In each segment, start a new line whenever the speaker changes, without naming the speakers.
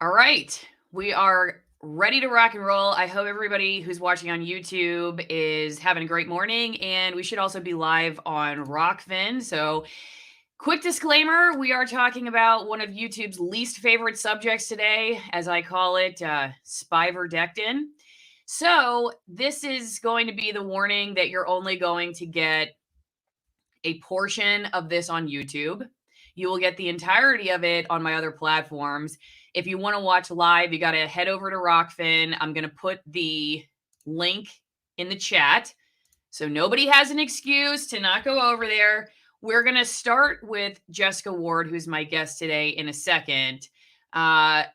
All right. We are ready to rock and roll. I hope everybody who's watching on YouTube is having a great morning, and we should also be live on ROKFIN. So, quick disclaimer, we are talking about one of YouTube's least favorite subjects today, as I call it, spiverdectin. So, this is going to be the warning that you're only going to get a portion of this on YouTube. You will get the entirety of it on my other platforms. If you want to watch live, you got to head over to ROKFIN. I'm going to put the link in the chat so nobody has an excuse to not go over there. We're going to start with Jessica Ward, who's my guest today, in a second. I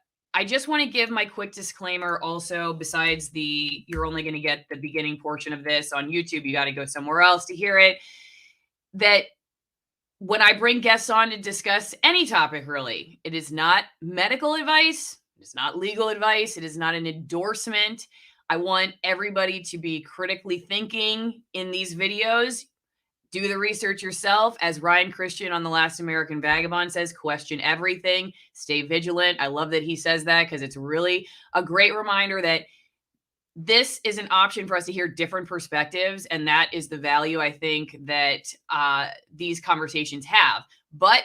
just want to give my quick disclaimer also, besides you're only going to get the beginning portion of this on YouTube. You got to go somewhere else to hear it. That when I bring guests on to discuss any topic, really, it is not medical advice. It's not legal advice. It is not an endorsement. I want everybody to be critically thinking in these videos. Do the research yourself. As Ryan Christian on The Last American Vagabond says, question everything. Stay vigilant. I love that he says that because it's really a great reminder that this is an option for us to hear different perspectives. And that is the value, I think, that these conversations have. But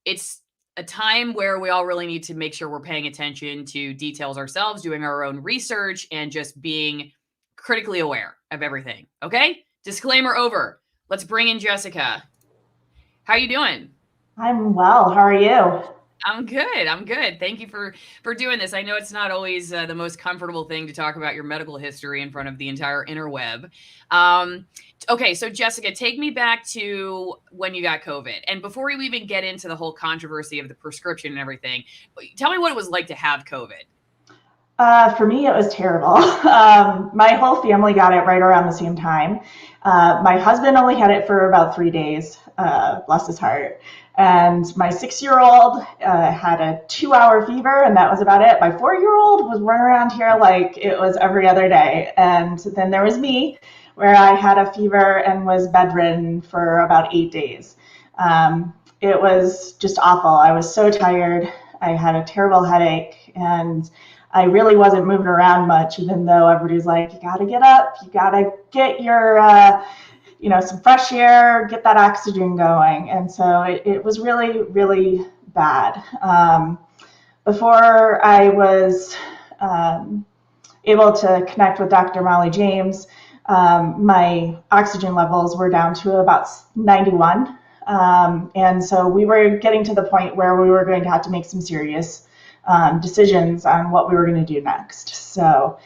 it's a time where we all really need to make sure we're paying attention to details ourselves, doing our own research, and just being critically aware of everything. Okay? Disclaimer over. Let's bring in Jessica. How are you doing?
I'm well. How are you?
I'm good. I'm good. Thank you for doing this. I know it's not always the most comfortable thing to talk about your medical history in front of the entire interweb. Okay, so Jessica, take me back to when you got COVID. And before we even get into the whole controversy of the prescription and everything, tell me what it was like to have COVID.
For me, it was terrible. My whole family got it right around the same time. My husband only had it for about 3 days, bless his heart. And my 6-year-old had a 2-hour fever, and that was about it. My 4-year-old was running around here like it was every other day. And then there was me, where I had a fever and was bedridden for about 8 days. It was just awful. I was so tired. I had a terrible headache, and I really wasn't moving around much, even though everybody's like, you got to get up, you got to get your, some fresh air, get that oxygen going. And so it was really, really bad. Before I was able to connect with Dr. Molly James, my oxygen levels were down to about 91. And so we were getting to the point where we were going to have to make some serious decisions on what we were going to do next. So,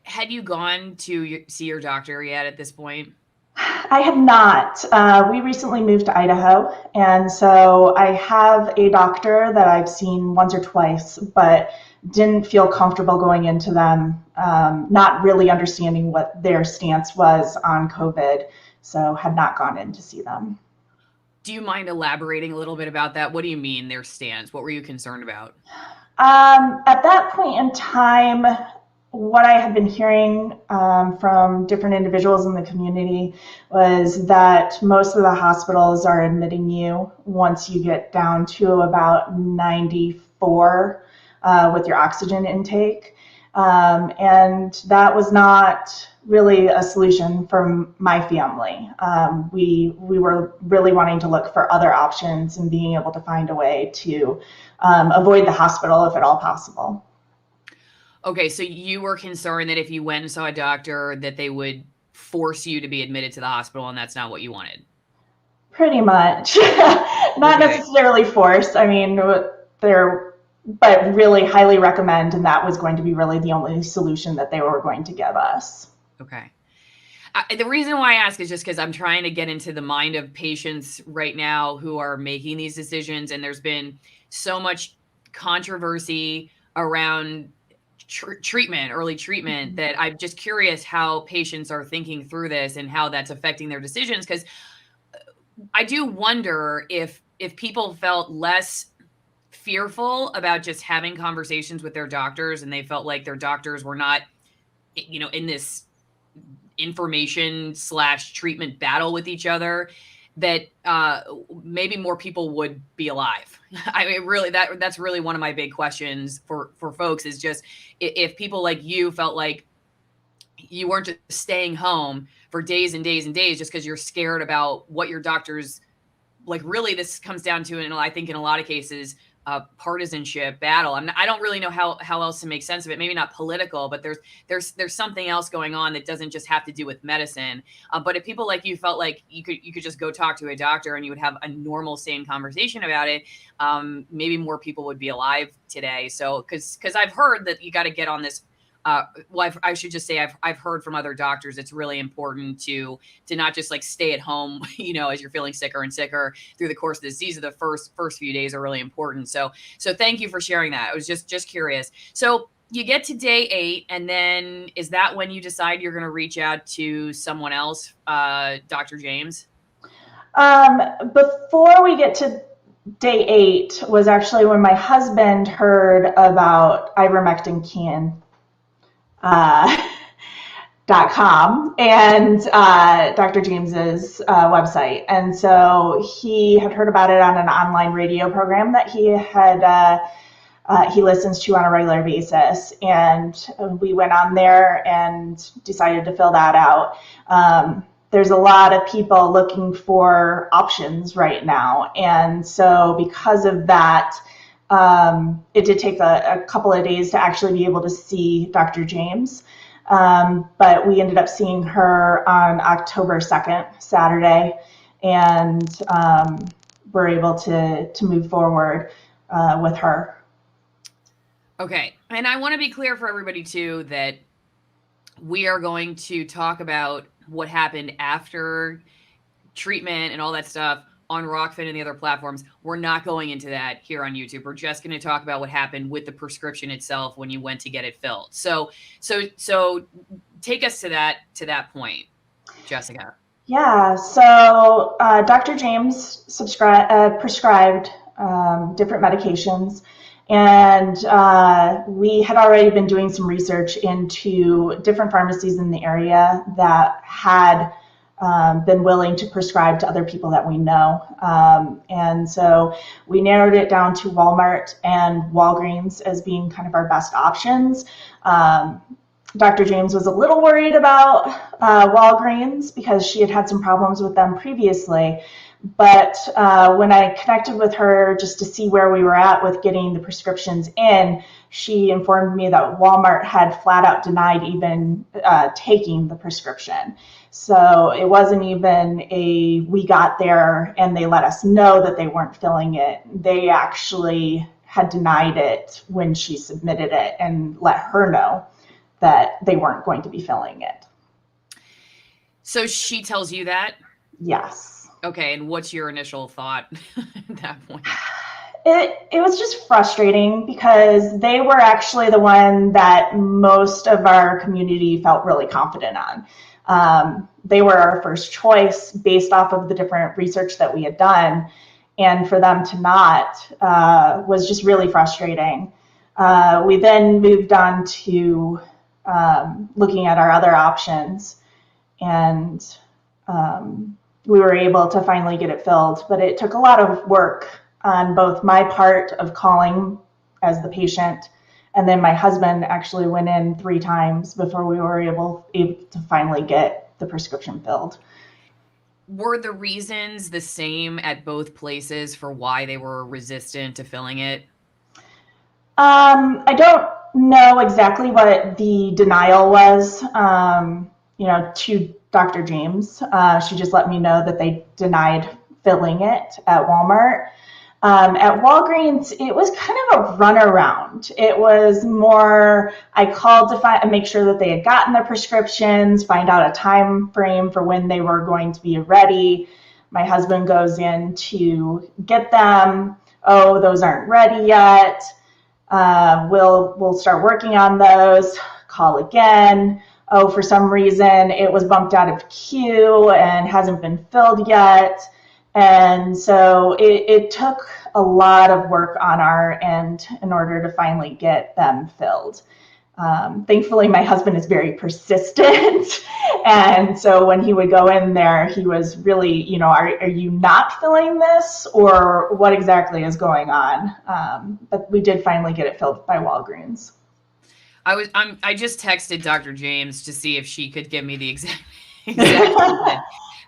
had you gone to see your doctor yet at this point?
I have not. We recently moved to Idaho, and so I have a doctor that I've seen once or twice, but didn't feel comfortable going into them, not really understanding what their stance was on COVID, so had not gone in to see them.
Do you mind elaborating a little bit about that? What do you mean their stance? What were you concerned about?
At that point in time, what I had been hearing from different individuals in the community was that most of the hospitals are admitting you once you get down to about 94 with your oxygen intake. And that was not really a solution for my family. We were really wanting to look for other options and being able to find a way to avoid the hospital if at all possible.
Okay, so you were concerned that if you went and saw a doctor that they would force you to be admitted to the hospital, and that's not what you wanted.
Pretty much. Not necessarily forced. I mean, but really highly recommend, and that was going to be really the only solution that they were going to give us.
Okay. The reason why I ask is just because I'm trying to get into the mind of patients right now who are making these decisions, and there's been so much controversy around early treatment, that I'm just curious how patients are thinking through this and how that's affecting their decisions. Because I do wonder if people felt less fearful about just having conversations with their doctors, and they felt like their doctors were not, in this information/treatment battle with each other. that maybe more people would be alive. I mean, really, that's really one of my big questions for folks is just if people like you felt like you weren't just staying home for days and days and days just because you're scared about what your doctors like. Really, this comes down to, and I think in a lot of cases, partisanship battle. I don't really know how else to make sense of it. Maybe not political, but there's something else going on that doesn't just have to do with medicine. But if people like you felt like you could just go talk to a doctor and you would have a normal, same conversation about it, maybe more people would be alive today. So because I've heard that you got to get on this. Well, I should just say I've heard from other doctors it's really important to not just like stay at home, as you're feeling sicker and sicker through the course of the disease. The first few days are really important. So thank you for sharing that. I was just curious. So you get to day 8, and then is that when you decide you're going to reach out to someone else, Dr. James?
Before we get to day 8 was actually when my husband heard about ivermectin .com and Dr. James's website. And so he had heard about it on an online radio program that he listens to on a regular basis. And we went on there and decided to fill that out. There's a lot of people looking for options right now. And so because of that, it did take a couple of days to actually be able to see Dr. James. But we ended up seeing her on October 2nd, Saturday, and we're able to move forward with her.
Okay. And I want to be clear for everybody too that we are going to talk about what happened after treatment and all that stuff on ROKFIN and the other platforms. We're not going into that here on YouTube. We're just going to talk about what happened with the prescription itself when you went to get it filled. So take us to that point, Jessica.
Yeah. So Dr. James prescribed different medications, and we had already been doing some research into different pharmacies in the area that had been willing to prescribe to other people that we know. And so we narrowed it down to Walmart and Walgreens as being kind of our best options. Dr. James was a little worried about Walgreens because she had some problems with them previously. But when I connected with her just to see where we were at with getting the prescriptions in, she informed me that Walmart had flat out denied even taking the prescription. So it wasn't even we got there and they let us know that they weren't filling it. They actually had denied it when she submitted it and let her know that they weren't going to be filling it.
So she tells you that?
Yes.
Okay, and what's your initial thought at that point?
It was just frustrating because they were actually the one that most of our community felt really confident on. They were our first choice based off of the different research that we had done, and for them to not was just really frustrating. We then moved on to looking at our other options, and we were able to finally get it filled, but it took a lot of work on both my part of calling as the patient, and then my husband actually went in 3 times before we were able to finally get the prescription filled.
Were the reasons the same at both places for why they were resistant to filling it?
I don't know exactly what the denial was, to Dr. James. She just let me know that they denied filling it at Walmart. At Walgreens, it was kind of a runaround. It was more, I called to make sure that they had gotten their prescriptions, find out a time frame for when they were going to be ready. My husband goes in to get them. Oh, those aren't ready yet. We'll start working on those. Call again. Oh, for some reason, it was bumped out of queue and hasn't been filled yet. And so it took a lot of work on our end in order to finally get them filled. Thankfully, my husband is very persistent. And so when he would go in there, he was really, are you not filling this, or what exactly is going on? But we did finally get it filled by Walgreens.
I just texted Dr. James to see if she could give me the exact treatment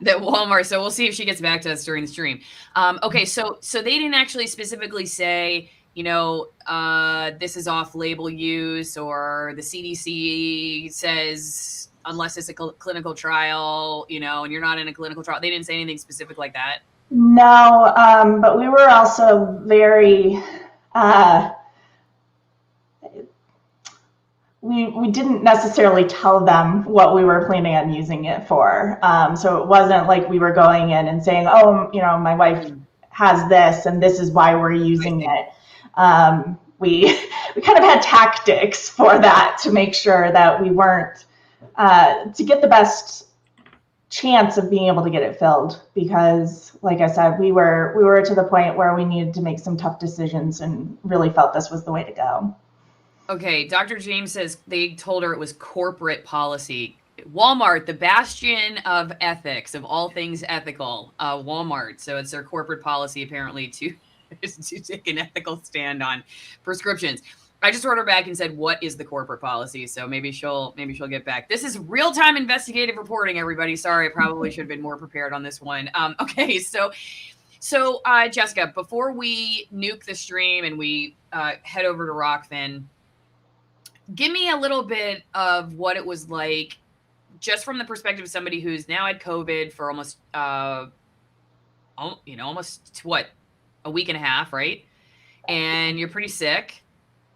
that Walmart. So we'll see if she gets back to us during the stream. Okay, so they didn't actually specifically say, this is off-label use, or the CDC says unless it's a clinical trial, and you're not in a clinical trial. They didn't say anything specific like that.
No, but we were also very. We didn't necessarily tell them what we were planning on using it for. So it wasn't like we were going in and saying, oh, my wife has this and this is why we're using it. We kind of had tactics for that to make sure that we weren't, to get the best chance of being able to get it filled, because like I said, we were to the point where we needed to make some tough decisions and really felt this was the way to go.
Okay, Dr. James says they told her it was corporate policy. Walmart, the bastion of ethics, of all things ethical, Walmart. So it's their corporate policy, apparently, to take an ethical stand on prescriptions. I just wrote her back and said, what is the corporate policy? So maybe she'll get back. This is real-time investigative reporting, everybody. Sorry, I probably should have been more prepared on this one. Okay, so Jessica, before we nuke the stream and we head over to ROKFIN, give me a little bit of what it was like, just from the perspective of somebody who's now had COVID for almost, what, a week and a half, right? And you're pretty sick,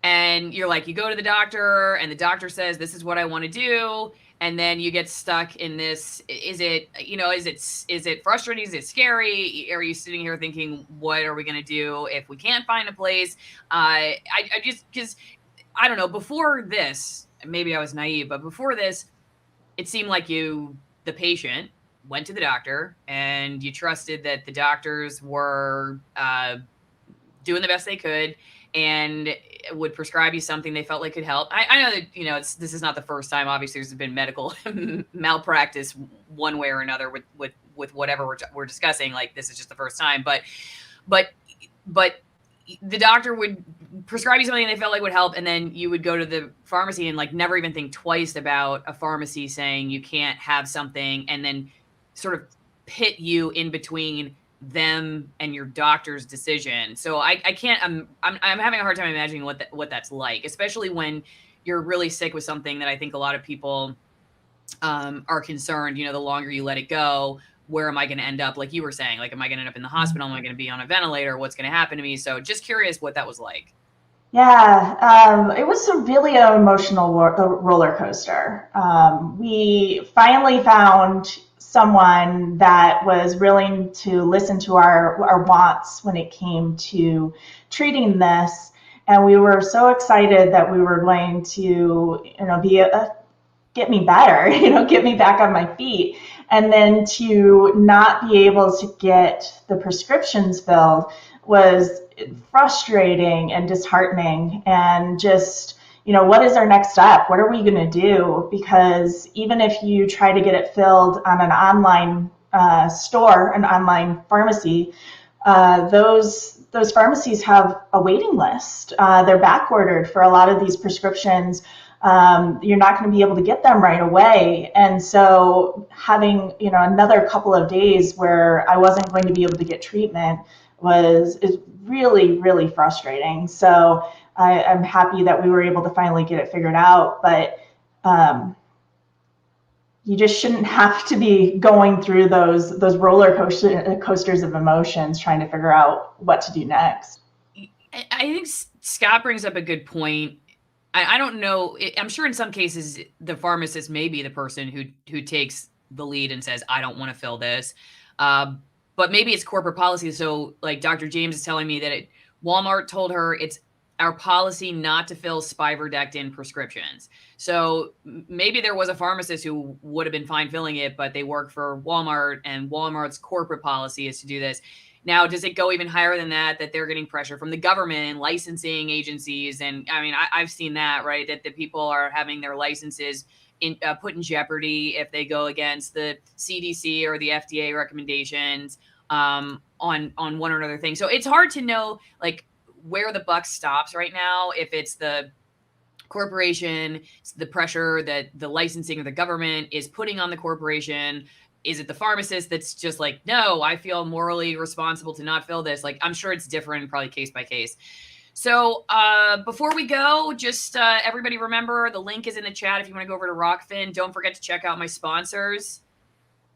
and you're like, you go to the doctor, and the doctor says, this is what I want to do, and then you get stuck in this. Is it frustrating? Is it scary? Are you sitting here thinking, what are we going to do if we can't find a place? Because I don't know, before this, maybe I was naive, but before this, it seemed like the patient, went to the doctor and you trusted that the doctors were doing the best they could and would prescribe you something they felt like could help. I know that, this is not the first time. Obviously, there's been medical malpractice one way or another with whatever we're discussing. Like, this is just the first time, but the doctor would prescribe you something they felt like would help, and then you would go to the pharmacy and never even think twice about a pharmacy saying you can't have something, and then sort of pit you in between them and your doctor's decision. So I can't. I'm having a hard time imagining what that's like, especially when you're really sick with something that I think a lot of people are concerned. The longer you let it go, where am I going to end up? Like you were saying, am I going to end up in the hospital? Am I going to be on a ventilator? What's going to happen to me? So just curious what that was like.
Yeah, it was really an emotional roller coaster. We finally found someone that was willing to listen to our wants when it came to treating this. And we were so excited that we were going to, get me better, get me back on my feet. And then to not be able to get the prescriptions filled was frustrating and disheartening, and just, what is our next step? What are we going to do? Because even if you try to get it filled on an online store, an online pharmacy, those pharmacies have a waiting list. They're back ordered for a lot of these prescriptions. You're not going to be able to get them right away. And so having, another couple of days where I wasn't going to be able to get treatment is really, really frustrating. So I'm happy that we were able to finally get it figured out. But you just shouldn't have to be going through those roller coasters of emotions trying to figure out what to do next.
I think Scott brings up a good point. I don't know. I'm sure in some cases the pharmacist may be the person who takes the lead and says, I don't want to fill this. But maybe it's corporate policy. So like Dr. James is telling me that Walmart told her it's our policy not to fill spiverdectin prescriptions. So maybe there was a pharmacist who would have been fine filling it, but they work for Walmart, and Walmart's corporate policy is to do this. Now, does it go even higher than that, that they're getting pressure from the government and licensing agencies? And I mean, I've seen that, right? That the people are having their licenses put in jeopardy if they go against the CDC or the FDA recommendations on one or another thing. So it's hard to know like where the buck stops right now. If it's the corporation, the pressure that the licensing of the government is putting on the corporation. Is it the pharmacist that's just like, no, I feel morally responsible to not fill this? Like, I'm sure it's different, probably case by case. So before we go, just everybody remember the link is in the chat if you want to go over to ROKFIN. Don't forget to check out my sponsors.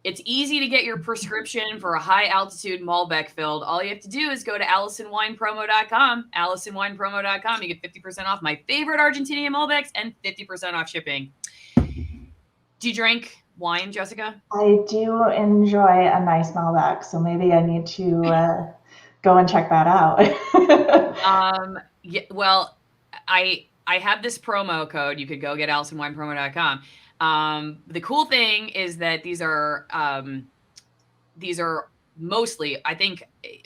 It's easy to get your prescription for a high altitude Malbec filled. All you have to do is go to AllisonWinePromo.com. AllisonWinePromo.com. You get 50% off my favorite Argentinian Malbecs and 50% off shipping. Do you drink wine, Jessica?
I do enjoy a nice Malbec, so maybe I need to go and check that out.
Yeah, well, I have this promo code. You could go get AllisonWinePromo.com. The cool thing is that these are mostly, I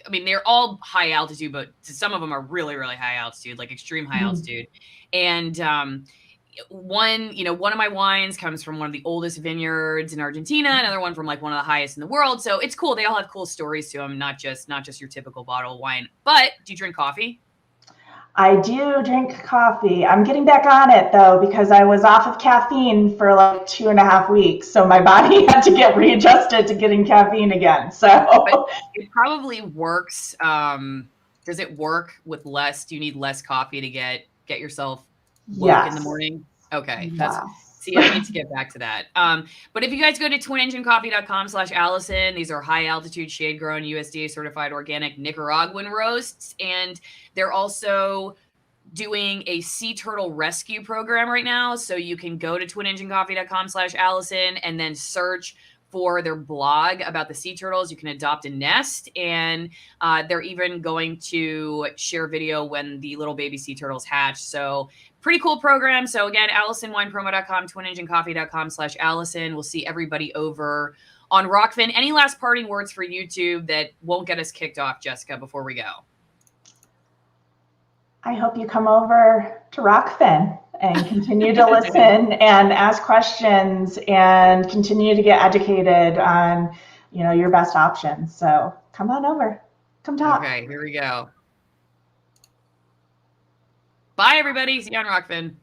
mean, they're all high altitude, but some of them are really, really high altitude, like extreme high altitude. And one of my wines comes from one of the oldest vineyards in Argentina, another one from like one of the highest in the world. So it's cool. They all have cool stories to them, not just your typical bottle of wine. But do you drink coffee?
I do drink coffee. I'm getting back on it though, because I was off of caffeine for like 2.5 weeks. So my body had to get readjusted to getting caffeine again. So
but it probably works. Does it work with less? Do you need less coffee to get yourself woke in the morning? Okay. See, I need to get back to that. But if you guys go to twinenginecoffee.com/Allison, these are high altitude shade grown USDA certified organic Nicaraguan roasts. And they're also doing a sea turtle rescue program right now. So you can go to twinenginecoffee.com/Allison and then search for their blog about the sea turtles. You can adopt a nest, and they're even going to share video when the little baby sea turtles hatch. So pretty cool program. So again, AllisonWinePromo.com, twinenginecoffee.com/Allison. We'll see everybody over on ROKFIN. Any last parting words for YouTube that won't get us kicked off, Jessica, before we go?
I hope you come over to ROKFIN and continue to listen and ask questions and continue to get educated on, your best options. So come on over. Come talk.
Okay, here we go. Bye, everybody. See you on ROKFIN.